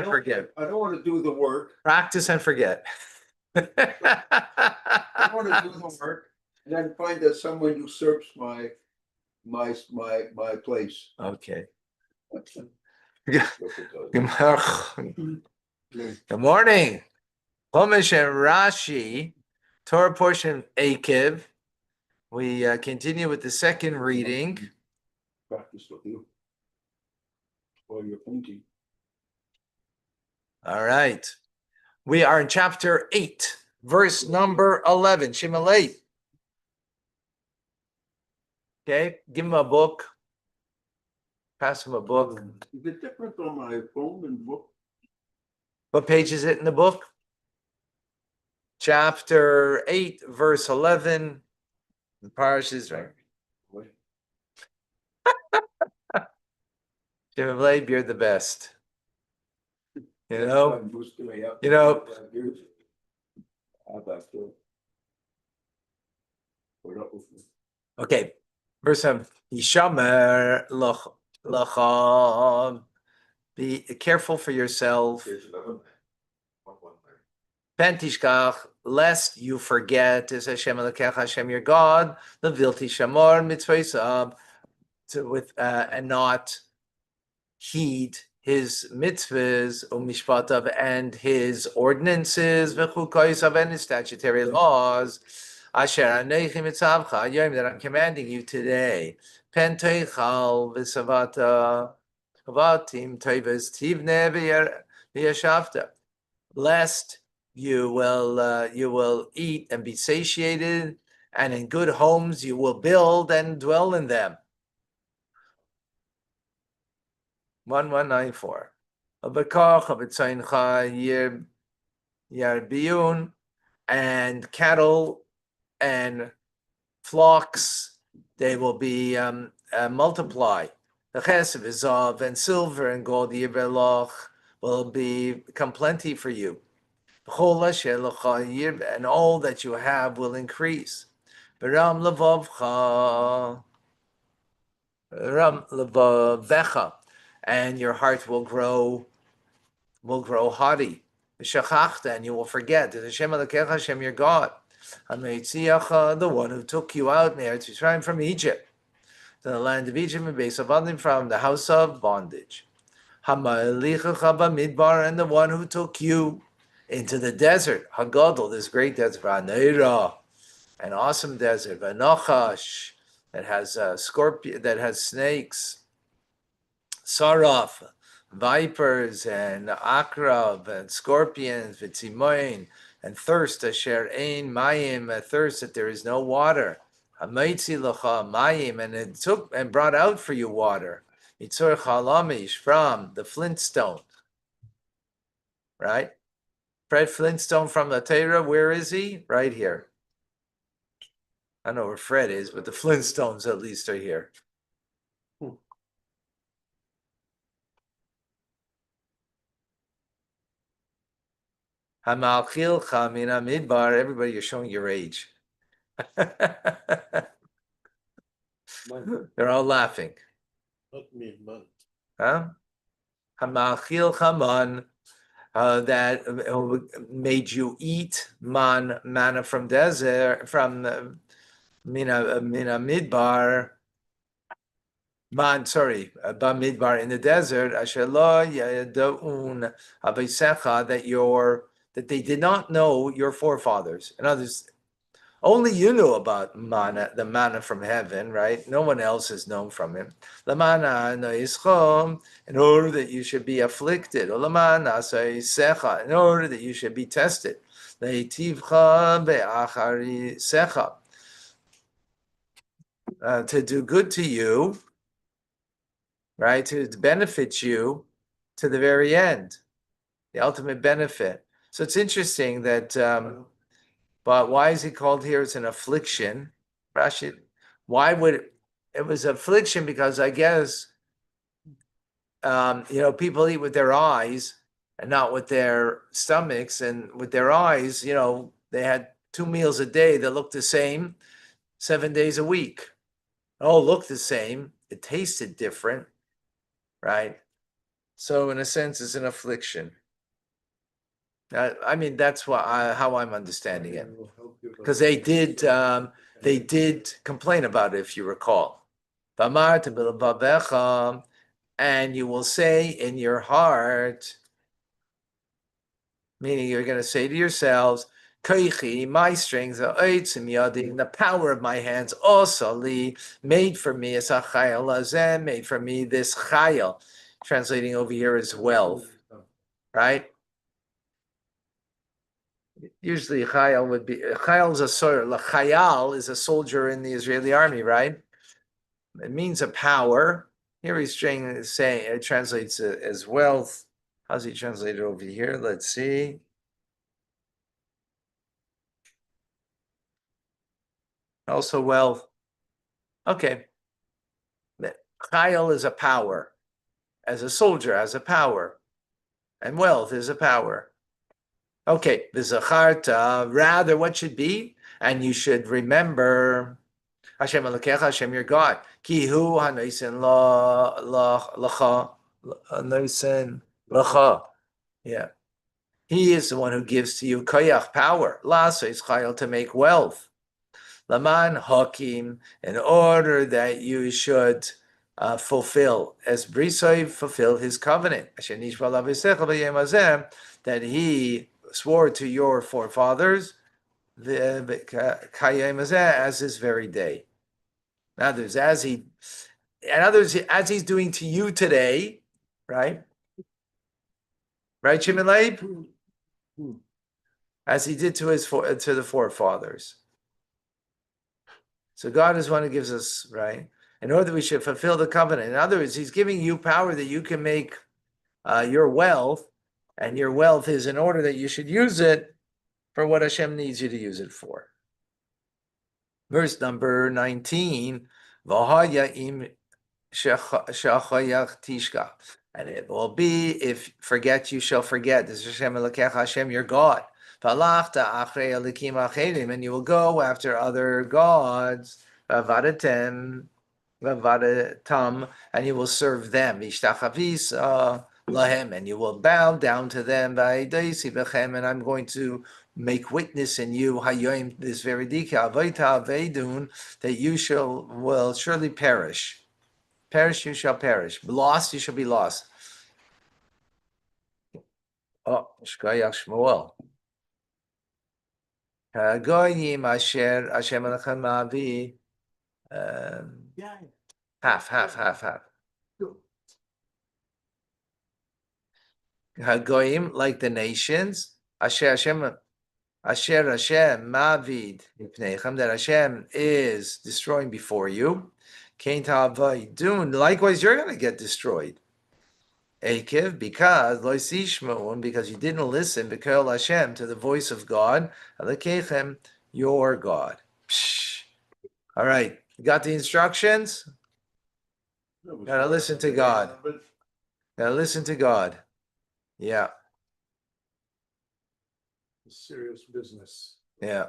Forget. I don't want to do the work. Practice and forget. I want to do the work and then find that someone usurps my place. Okay. Good Good morning. Chumash and Rashi, Torah portion Eikev. We continue with the second reading. Practice with you while you're painting. All right. We are in chapter 8, verse number 11. Shimalei. Okay, give him a book. Pass him a book. Is it different on my phone and book? What page is it in the book? Chapter 8, verse 11. The parish is right. Shimalei, you're the best. You know. Okay, verse 7. Yishamer lacham. Be careful for yourself. Pentishkach, lest you forget, is Hashem Elokecha, Hashem your God, the vilti shamor mitzvah with and not heed his mitzvahs, umishpatav, and his ordinances, v'chukosav, and his statutory laws, asher anechi mitzavcha, yom, that I'm commanding you today. Penteichal v'savata, vatim toivas tivne v'yashavta, lest you will eat and be satiated, and in good homes you will build and dwell in them. 1194. And cattle and flocks, they will be multiply. The chesed v'zav and silver and gold will become plenty for you. And all that you have will increase. Ram levavecha, and your heart will grow haughty. And you will forget that Hashem Elokecha, Hashem your God, the one who took you out in Eretz Yisrael from Egypt, to the land of Egypt, and base of Adim, from the house of bondage. Midbar, and the one who took you into the desert, Hagadol, this great desert, V'aneira, an awesome desert, V'nochash, that has scorpion, that has snakes, Saraf, vipers, and akrab, and scorpions, V'tzimoin, and thirst, Asher ein mayim, a thirst that there is no water, Hamaitzi lacha mayim, and it took and brought out for you water, Mitzor chalamish, from the flintstone, right? Fred Flintstone from the Torah, where is he? Right here. I don't know where Fred is, but the Flintstones at least are here. Hamalchil chamina midbar. Everybody, you're showing your age. They're all laughing. Huh? Hamalchil chaman. That made you eat manna from desert, from mina midbar, bamidbar in the desert. Ashelo yadaun avisecha, that they did not know your forefathers. In others, only you knew about manna, the manna from heaven, right? No one else has known from him. Lamana noischom, in order that you should be afflicted. Olamana secha, in order that you should be tested. Leitivcha be'achari secha, to do good to you, right? To benefit you to the very end, the ultimate benefit. So it's interesting that. But why is he called here as an affliction? Rashi, why would it was affliction? Because I guess, people eat with their eyes and not with their stomachs, and with their eyes, they had 2 meals a day that looked the same 7 days a week. All looked the same. It tasted different, right? So in a sense, it's an affliction. I mean, that's how I'm understanding it. Because they did complain about it, if you recall. And you will say in your heart, meaning you're going to say to yourselves, Koichi, my strength, the power of my hands, osali, made for me as a chayil lazem, made for me this chayil, translating over here as wealth, right? Usually chayil would be, chayil is a soldier, chayal is a soldier in the Israeli army, right? It means a power. Here he's saying it translates as wealth. How's he translated over here? Let's see. Also wealth. Okay. Chayil is a power. As a soldier, has a power. And wealth is a power. Okay, v'zacharta, rather what should be? And you should remember Hashem Elokecha, Hashem your God. Ki hu hanoisen lacha, hanoisen lacha. Yeah. He is the one who gives to you koyach, power. Lasa is chayil, to make wealth. Laman hakim, in order that you should fulfill, as Brisoi fulfilled his covenant, that he swore to your forefathers, as this very day. In others, as he's doing to you today, right? Right, Shimon Leib? As he did to the forefathers. So God is one who gives us, right? In order that we should fulfill the covenant. In other words, he's giving you power that you can make your wealth, and your wealth is in order that you should use it for what Hashem needs you to use it for. Verse number 19, and it will be, if forget, you shall forget. This is Hashem Elokecha, Hashem your God. And you will go after other gods, and you will serve them. And you will bow down to them. And I'm going to make witness in you this very that you will surely perish. Perish, you shall perish. Lost, you shall be lost. Oh, Shkoyach Shmuel. Goyim asher Hashem Elechem Ma'avi. Half. Hagoyim, like the nations, Asher Hashem Mavid Mipnechem, that Hashem is destroying before you. Kain Ta'avaydun, likewise you're going to get destroyed. Eikev, because you didn't listen, B'Kol Hashem, to the voice of God, Alekechem, your God. Psh. All right, you got the instructions? Gotta listen to God. Gotta listen to God. Yeah. Serious business. Yeah.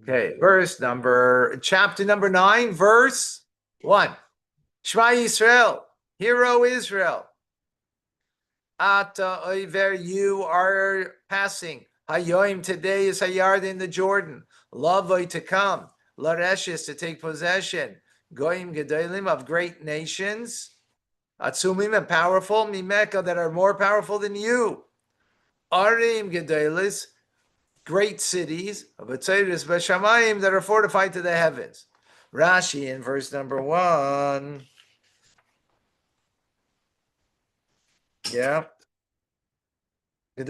Okay, chapter number 9, verse 1. Shema Yisrael, hear O Israel. Ata oiver, you are passing. Hayoim, today is Hayard in the Jordan. Lavoi, to come. Lareshes, to take possession. Goyim gedolim, of great nations. Atzumim, and powerful. Mimeka, that are more powerful than you. Arim gedolis, great cities. Avatzeris b'shamayim, that are fortified to the heavens. Rashi in verse number 1. Yeah. That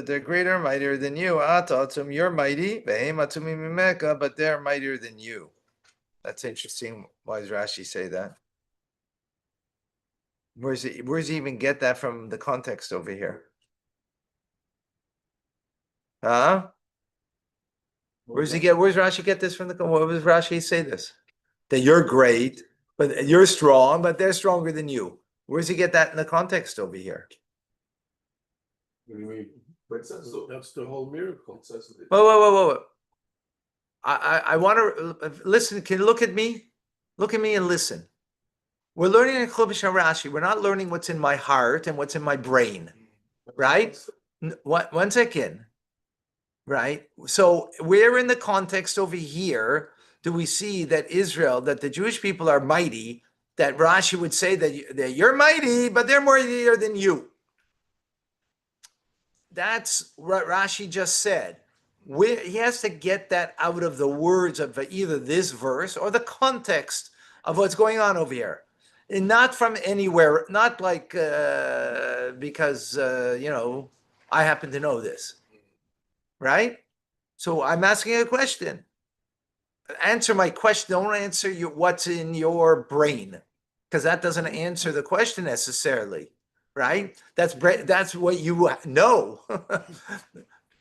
they're greater, mightier than you. Atatum, you're mighty. But they're mightier than you. That's interesting. Why does Rashi say that? Where's he even get that from the context over here? Huh? Where's Rashi get this from what does Rashi say this? That you're great, but you're strong, but they're stronger than you. Where's he get that in the context over here? But that's the whole miracle. Whoa. I want to listen. Can you look at me? Look at me and listen. We're learning in Chumash and Rashi. We're not learning what's in my heart and what's in my brain, right? One second, right? So where in the context over here do we see that Israel, that the Jewish people are mighty, that Rashi would say that you're mighty, but they're mightier than you? That's what Rashi just said. He has to get that out of the words of either this verse or the context of what's going on over here. And not from anywhere, not like because, I happen to know this, right? So I'm asking a question. Answer my question. Don't answer what's in your brain, because that doesn't answer the question necessarily, right? That's what you know.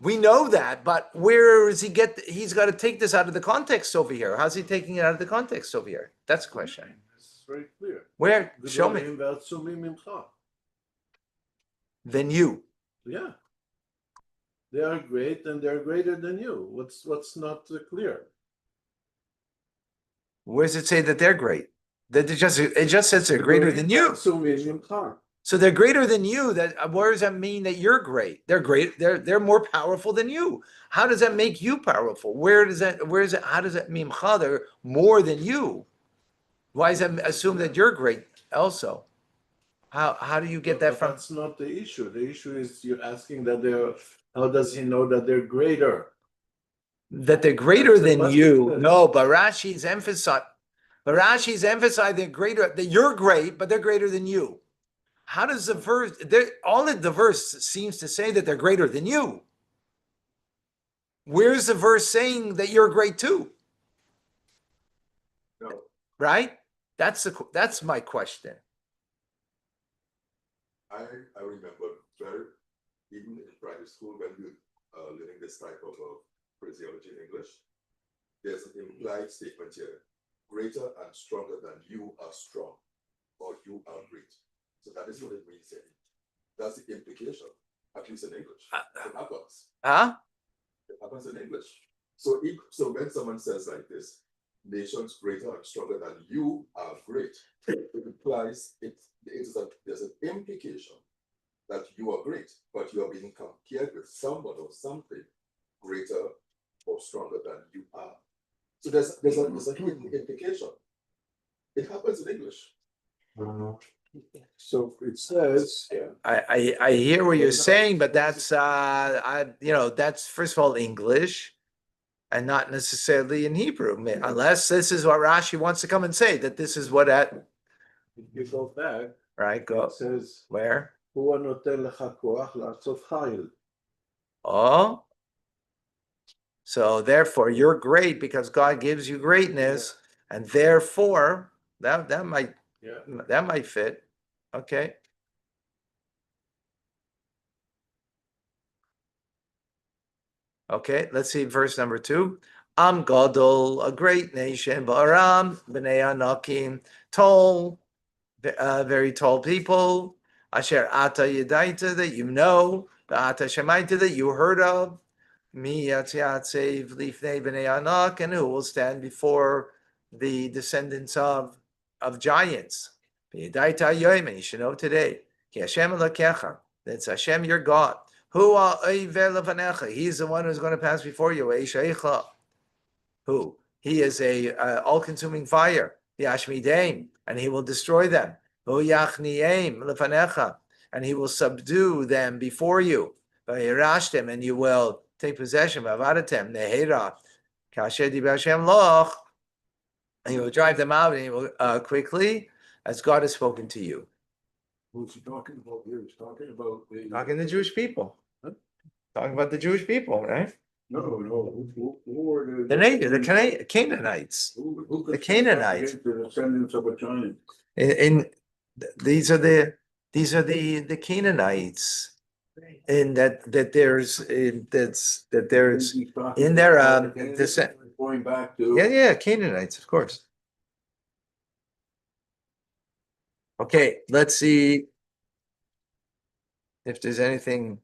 We know that, but where does he get? He's got to take this out of the context over here. How's he taking it out of the context over here? That's the question. It's very clear. Where? Show me. Than you. Yeah. They are great and they're greater than you. What's not clear? Where does it say that they're great? That it just says they're greater than you. So they're greater than you. Where does that mean that you're great? They're great. They're more powerful than you. How does that make you powerful? How does that mean they're more than you? Why does that assume that you're great also? How do you get that from? That's not the issue. The issue is you're asking that how does he know that they're greater? That they're greater than you. No, but Rashi's emphasized they're greater, that you're great, but they're greater than you. How does the verse, all of the verse seems to say that they're greater than you? Where's the verse saying that you're great too? No. Right? That's my question. I remember even in private school when we learning this type of phraseology in English, there's an implied statement here: greater and stronger than you are strong, or you are great. So that is what it means here. That's the implication, at least in English. It happens. It happens in English. So when someone says like this, nations greater and stronger than you are great, it implies there's an implication that you are great, but you are being compared with someone or something greater or stronger than you are. So there's an implication. It happens in English. So it says, I hear what you're saying, but that's that's first of all English, and not necessarily in Hebrew, unless this is what Rashi wants to come and say, that this is what if you go back, right, go. it says, Where? Oh, so therefore you're great because God gives you greatness, and therefore that might fit. Okay. Okay, let's see verse number 2. Am Gadol, a great nation, Ba'aram, B'nei Anakim, tall, very tall people, Asher Ata Yedaita, that you know, Ata Shemaita, that you heard of, Mi Yatziatzev Lifnei B'nei Anak, and who will stand before the descendants of giants. Yedaita Yoim, and you should know today, Ki Hashem Elokecha, that's Hashem your God. He's the one who's going to pass before you. Who? He is a all-consuming fire. And he will destroy them. And he will subdue them before you. And you will take possession of Avatem, and you will drive them out, and you will quickly, as God has spoken to you. who's he talking about here? He's talking about Talking to the Jewish people. Talking about the Jewish people, right? No. Who are The Canaanites. The Canaanites. The descendants of a giant. These are the Canaanites, and that there's in their descent. Going back to Yeah, Canaanites, of course. Okay, let's see if there's anything.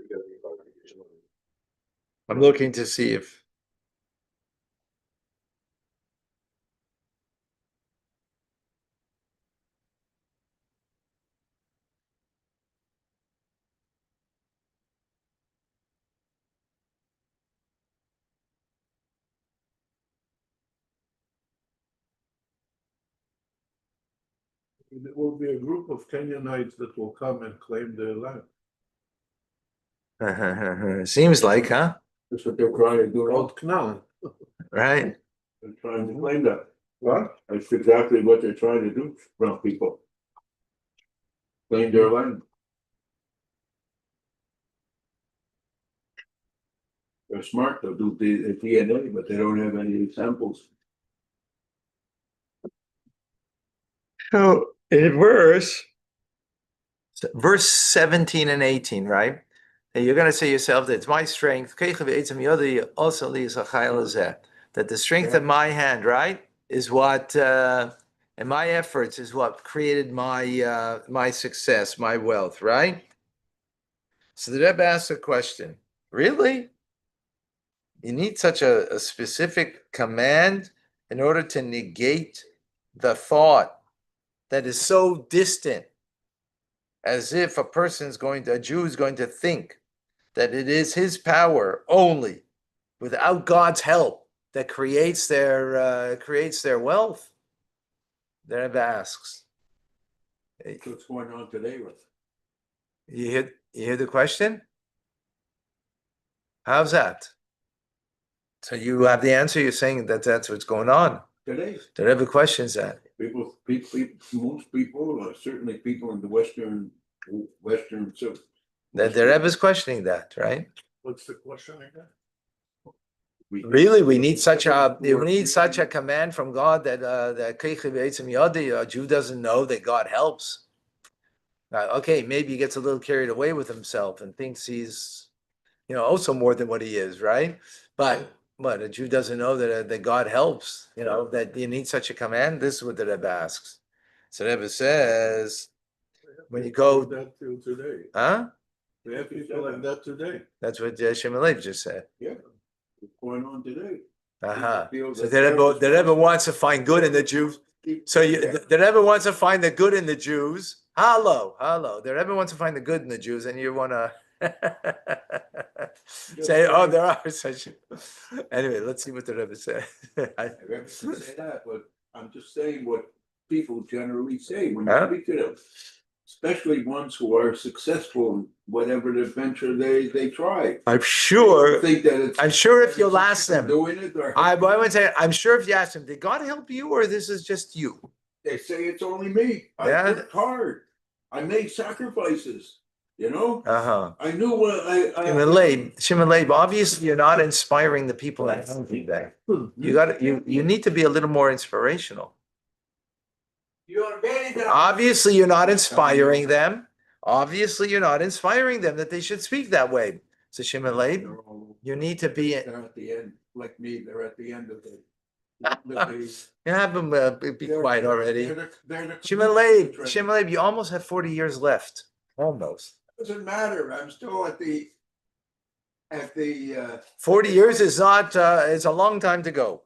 you get any clarification on it? I'm looking to see if. There will be a group of Canaanites that will come and claim their land. Seems like, huh? That's what they're trying to do. Old Canaan. Right. They're trying to claim that. What? That's exactly what they're trying to do, brown people. Claim their land. They're smart, they'll do the DNA, but they don't have any examples. So in verse 17 and 18, right? And you're going to say to yourself that it's my strength, that the strength of my hand, right, is what, and my efforts is what created my my success, my wealth, right? So the Rebbe asks a question: really? You need such a specific command in order to negate the thought that is so distant, as if a Jew is going to think that it is his power only, without God's help, that creates their wealth. The Rebbe asks. What's going on today with? You hear the question? How's that? So you have the answer. You're saying that that's what's going on. Today, The Rebbe questions that. Most people, certainly people in the Western, so. The Rebbe is questioning that, right? What's the question again? Really, we need such a command from God that a Jew doesn't know that God helps. Okay, maybe he gets a little carried away with himself and thinks he's, also more than what he is, right? But a Jew doesn't know that God helps. That you need such a command. This is what the Rebbe asks. So the Rebbe says, when you go, that till today. huh? We have people like that today. That's what Shem Alev just said. Yeah, what's going on today? So the Rebbe wants to find good in the Jews. So the Rebbe wants to find the good in the Jews. Hello. The Rebbe wants to find the good in the Jews, and you want to say, "Oh, there are such." Anyway, let's see what the Rebbe said. I never say that, but I'm just saying what people generally say when you speak to them, especially ones who are successful in whatever the venture they try. I'm sure. Think that it's. I'm sure if you'll ask them, doing it, or I would say, I'm sure if you ask them, did God help you, or this is just you? they say it's only me. I worked hard. I made sacrifices. I knew what Shimon Leib, obviously you're not inspiring the people that help you there. You need to be a little more inspirational. Obviously, you're not inspiring them. Obviously, you're not inspiring them that they should speak that way. So Shimon Leib, you need to be. They're at the end, like me. They're at the end of it. You have them be quiet already. Shimon Leib, you almost have 40 years left. Almost. Doesn't matter. I'm still at the 40 years is not. It's a long time to go.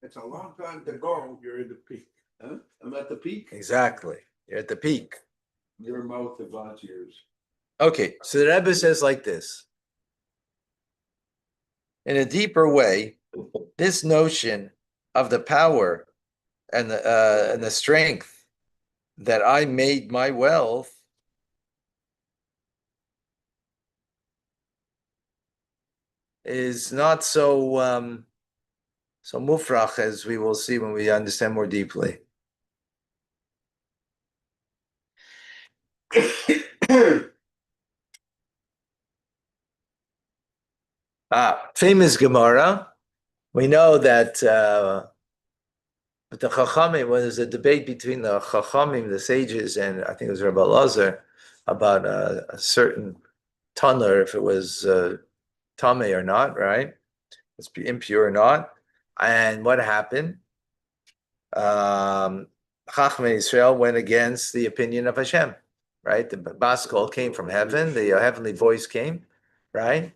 It's a long time to go. You're at the peak. Huh? I'm at the peak. Exactly. You're at the peak. Your mouth of God's ears. Okay, so the Rebbe says like this. In a deeper way, this notion of the power and the strength that I made my wealth is not so so mufrach, as we will see when we understand more deeply. Famous Gemara. We know that but the Chachamim, when there's a debate between the Chachamim, the sages, and I think it was Rabbi Lazar, about a certain tanner, if it was tamei or not, right? It's impure or not. And what happened? Chachmei Israel went against the opinion of Hashem. right? The bas kol came from heaven. The heavenly voice came, right?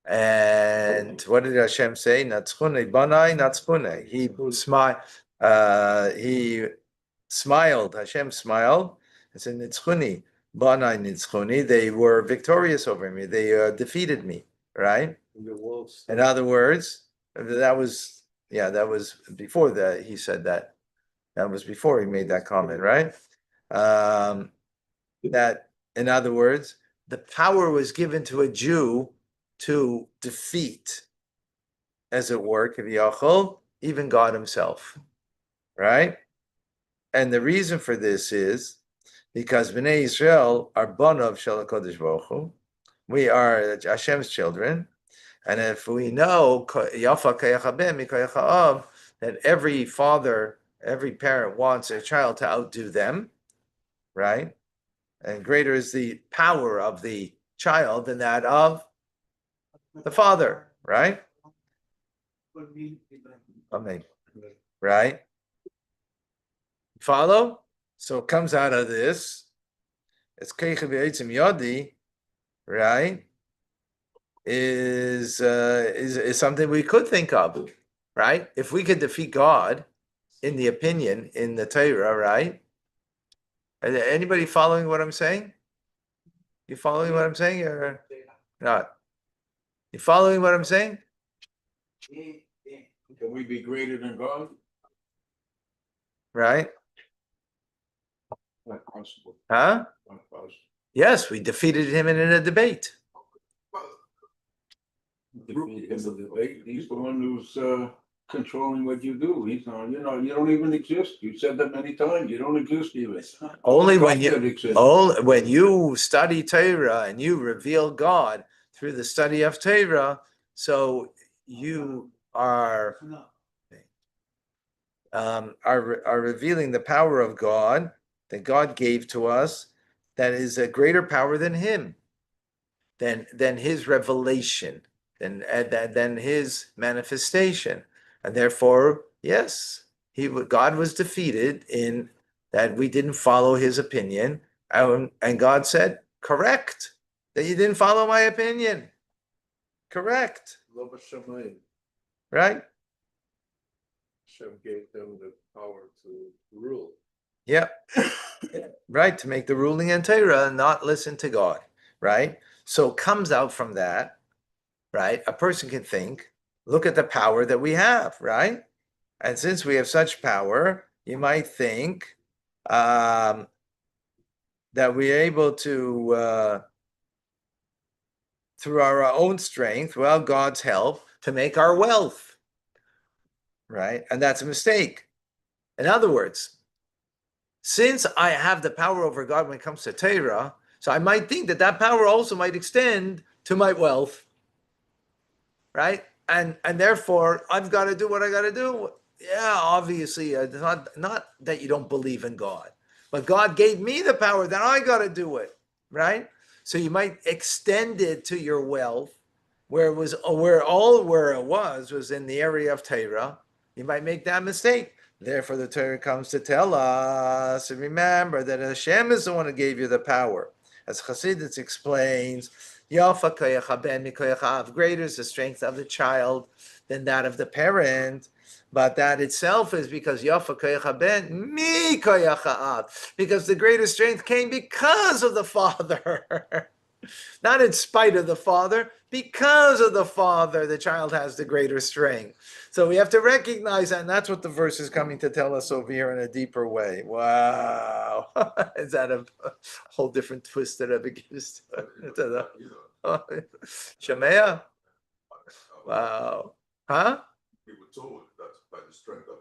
And what did Hashem say? Natzchune banai natzchune. He smiled. Hashem smiled and said, Nitzchuni, banai nitzchuni. They were victorious over me. They defeated me, right? In other words, that was before that he said that. That was before he made that comment, right? That, in other words, the power was given to a Jew to defeat, as it were, Kiviyachol, even God himself, right? And the reason for this is because Bnei Israel are Banav Shel HaKadosh Baruch Hu. We are Hashem's children. And if we know Yafa Kayacha Ben Mikayacha Av, that every father, every parent wants their child to outdo them, right? And greater is the power of the child than that of the father, right? Amen. Right? Follow? So it comes out of this. It's Keichev Yitzim Yodi, right? Is something we could think of, right? If we could defeat God in the opinion in the Torah, right? Anybody following what I'm saying? You following what I'm saying or not? You following what I'm saying? Can we be greater than God? Right? Not possible. Huh? Not possible. Yes, we defeated him in a debate. Defeat him in the debate. He's the one who's controlling what you do. He's not, you don't even exist. You said that many times. You don't exist even. Only God when you doesn't exist. when you study Torah and you reveal God through the study of Torah, so you are revealing the power of God that God gave to us, that is a greater power than him, than his revelation, than his manifestation. And therefore, yes, God was defeated in that we didn't follow his opinion. And God said, correct, that you didn't follow my opinion. Correct. Right? Hashem gave them the power to rule. Yeah. Right, to make the ruling in Torah and not listen to God. Right? So it comes out from that, right? A person can think, look at the power that we have, right? And since we have such power, you might think that we're able to, through our own strength, well, God's help, to make our wealth, right? And that's a mistake. In other words, since I have the power over God when it comes to Torah, so I might think that power also might extend to my wealth, right? And therefore, I've got to do what I got to do. Yeah, obviously, it's not that you don't believe in God, but God gave me the power that I got to do it, right? So you might extend it to your wealth, where it was in the area of Torah. You might make that mistake. Therefore, the Torah comes to tell us, remember that Hashem is the one who gave you the power. As Chassidus explains, Yafa koyacha ben mikoyacha av, greater is the strength of the child than that of the parent. But that itself is because Yafa koyacha ben mikoyacha av, because the greater strength came because of the father. Not in spite of the father, because of the father, the child has the greater strength. So we have to recognize that, and that's what the verse is coming to tell us over here in a deeper way. Wow. Is that a whole different twist that Rebbe gives to the Shemaya? Wow. Huh? We were told that by the strength of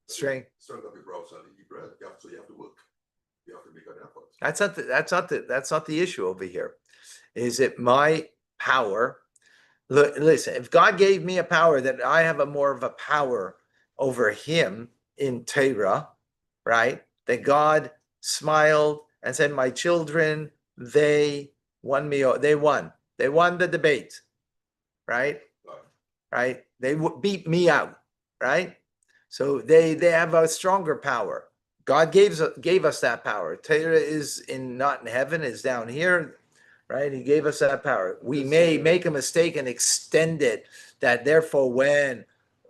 Strength of your brows and the bread, so you have to work. You have to make an effort. That's not the issue over here. Is it my power? Listen, if God gave me a power, that I have more of a power over him in Torah, right? That God smiled and said, my children, they won the debate, right? They beat me out, right? So they have a stronger power. God gave us that power. Torah is not in heaven, is down here, right? He gave us that power. We may make a mistake and extend it. That therefore, when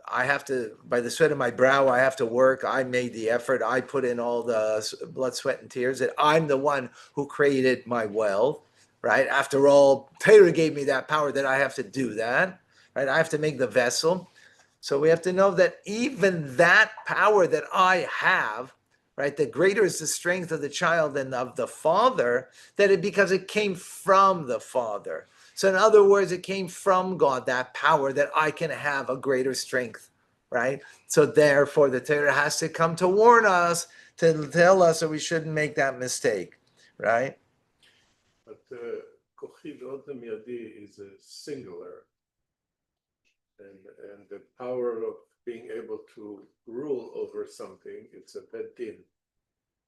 I have to, by the sweat of my brow, I have to work. I made the effort. I put in all the blood, sweat, and tears. That I'm the one who created my wealth, right? After all, Torah gave me that power that I have to do that, right? I have to make the vessel. So we have to know that even that power that I have, right, the greater is the strength of the child than of the father, because it came from the father. So in other words, it came from God, that power that I can have a greater strength, right? So therefore, the Torah has to come to warn us, to tell us that we shouldn't make that mistake, right? But Kochi Odom Yadi is a singular, and the power of being able to rule over something, it's a bedin.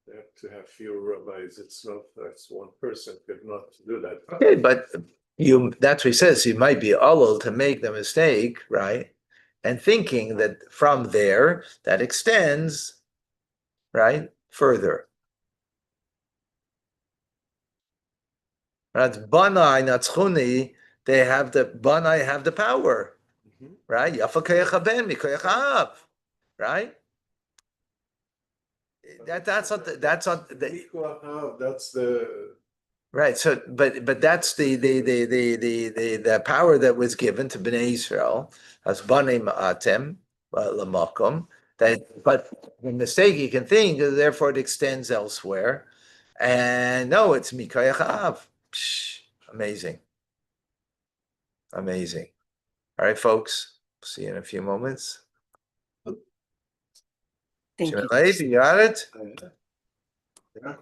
They have to have few rabbis. It's not that's one person could not do that. Okay, but that's what he says. You might be able to make the mistake, right? And thinking that from there that extends, right, further. That's Banai, Natzchuni, they have the Banai have the power, right? Yafa koyach ben mikoyach av, right? That's not that's not That's the right. So, but that's the power that was given to Bnei Israel as Banim Atem Lamakom. That, but the mistake you can think, therefore it extends elsewhere, and no, it's Mikayach Av. Amazing, amazing. All right, folks. See you in a few moments. Thank you. You got it. Yeah.